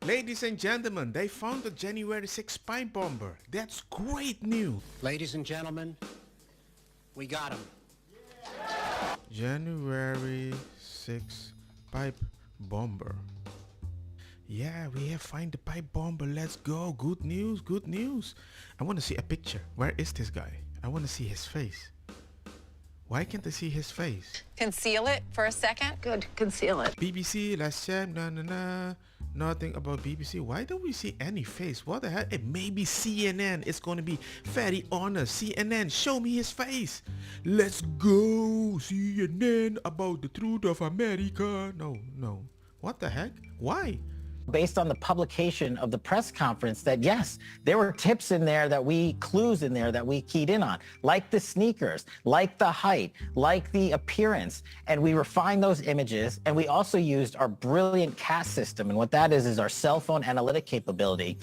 Ladies and gentlemen, they found the January 6th pipe bomber. That's great news. Ladies and gentlemen, we got him. January 6th pipe bomber. Yeah, we have find the pipe bomber. Let's go. Good news, good news. I want to see a picture. Where is this guy? I want to see his face. Why can't I see his face? Conceal it for a second. Good, conceal it. BBC, last check, nothing about BBC. Why don't we see any face? What the heck? It may be CNN. It's going to be very honest. CNN, show me his face. Let's go. CNN about the truth of America. No. What the heck? Why? Based on the publication of the press conference that yes, there were tips in there clues in there that we keyed in on, like the sneakers, like the height, like the appearance. And we refined those images. And we also used our brilliant CAS system. And what that is our cell phone analytic capability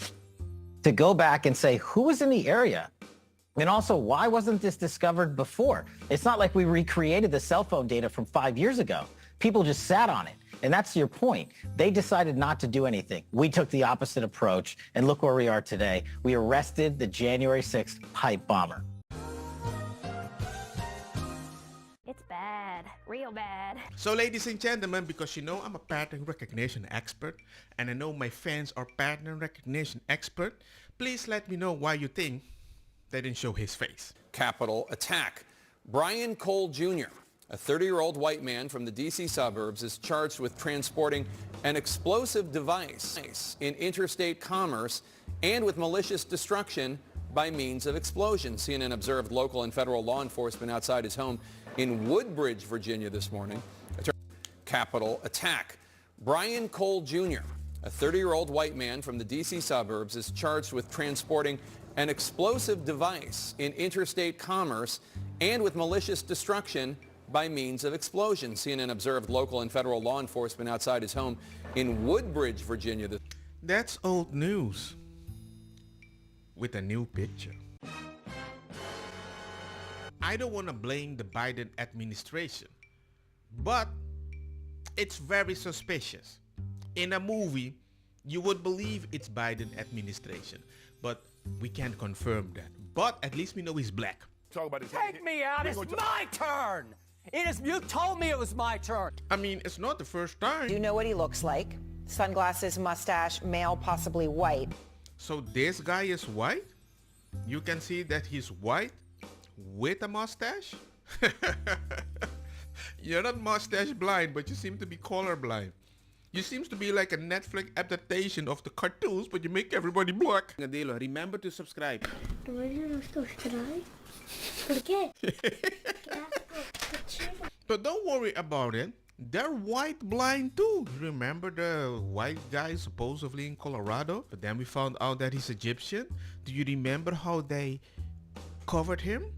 to go back and say, who was in the area? And also, why wasn't this discovered before? It's not like we recreated the cell phone data from 5 years ago. People just sat on it. And that's your point. They decided not to do anything. We took the opposite approach, and look where we are today. We arrested the January 6th pipe bomber. It's bad, real bad. So ladies and gentlemen, because you know I'm a pattern recognition expert, and I know my fans are pattern recognition expert, please let me know why you think they didn't show his face. Capitol attack. Brian Cole Jr., a 30-year-old white man from the D.C. suburbs, is charged with transporting an explosive device in interstate commerce and with malicious destruction by means of explosion. CNN observed local and federal law enforcement outside his home in Woodbridge, Virginia this morning. Capitol attack. Brian Cole Jr., a 30-year-old white man from the D.C. suburbs, is charged with transporting an explosive device in interstate commerce and with malicious destruction by means of explosion. CNN observed local and federal law enforcement outside his home in Woodbridge, Virginia. That's old news with a new picture. I don't want to blame the Biden administration, but it's very suspicious. In a movie, you would believe it's Biden administration, but we can't confirm that. But at least we know he's black. Talk about it. Take me out. It's my turn. It is. You told me it was my turn. I mean, it's not the first time. You know what he looks like. Sunglasses, mustache, male, possibly white. So this guy is white? You can see that he's white with a mustache? You're not mustache blind, but you seem to be color blind. You seems to be like a Netflix adaptation of the cartoons, but you make everybody black. Remember to subscribe. But don't worry about it. They're white blind too. Remember the white guy supposedly in Colorado? But then we found out that he's Egyptian. Do you remember how they covered him?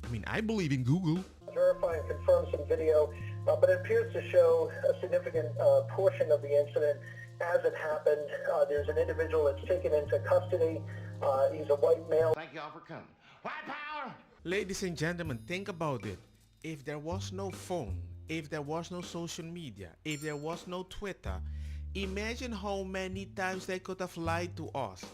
I mean, I believe in Google. Verify and confirm some video, but it appears to show a significant portion of the incident as it happened. There's an individual that's taken into custody. He's a white male. Thank y'all for coming. White power! Ladies and gentlemen, think about it. If there was no phone, if there was no social media, if there was no Twitter, imagine how many times they could have lied to us.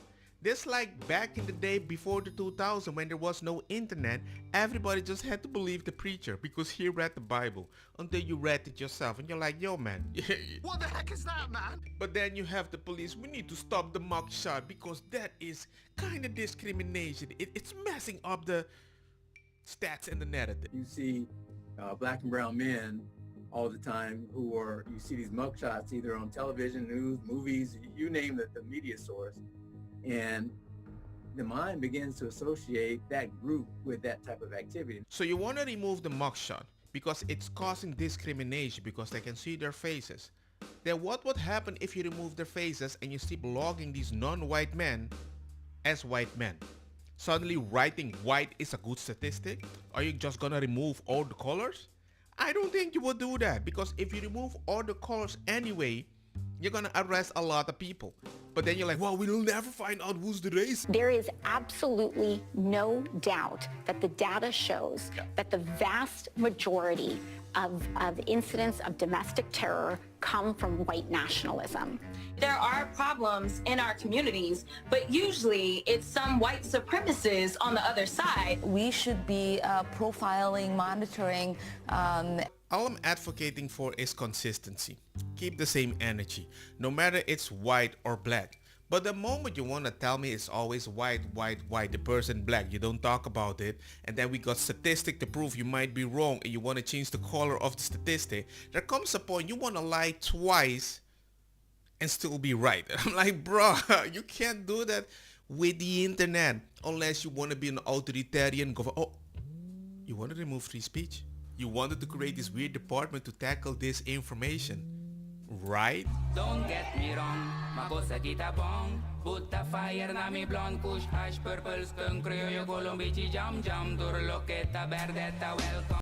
This like back in the day before the 2000 when there was no internet, everybody just had to believe the preacher because he read the Bible until you read it yourself and you're like, yo man. What the heck is that, man? But then you have the police, we need to stop the mugshot because that is kind of discrimination. It's messing up the stats and the narrative. You see black and brown men all the time you see these mugshots either on television, news, movies, you name the media source. And the mind begins to associate that group with that type of activity. So you want to remove the mugshot because it's causing discrimination because they can see their faces. Then what would happen if you remove their faces and you keep logging these non-white men as white men? Suddenly writing white is a good statistic? Are you just gonna remove all the colors? I don't think you would do that because if you remove all the colors anyway, you're gonna arrest a lot of people. But then you're like, well, we'll never find out who's the race. There is absolutely no doubt that the data shows that the vast majority of incidents of domestic terror come from white nationalism. There are problems in our communities, but usually it's some white supremacists on the other side. We should be profiling, monitoring. All I'm advocating for is consistency. Keep the same energy, no matter it's white or black. But the moment you want to tell me it's always white, the person black, you don't talk about it, and then we got statistic to prove you might be wrong and you want to change the color of the statistic, there comes a point you want to lie twice and still be right. And I'm like, bro, you can't do that with the internet unless you want to be an authoritarian government. Oh, you want to remove free speech? You wanted to create this weird department to tackle this information, right? Don't get me wrong, makosa kita bong. Buta fire na mi blonde, kush hash, purple skunk, criollo, colombici, jam jam, durlo, verde, welcome.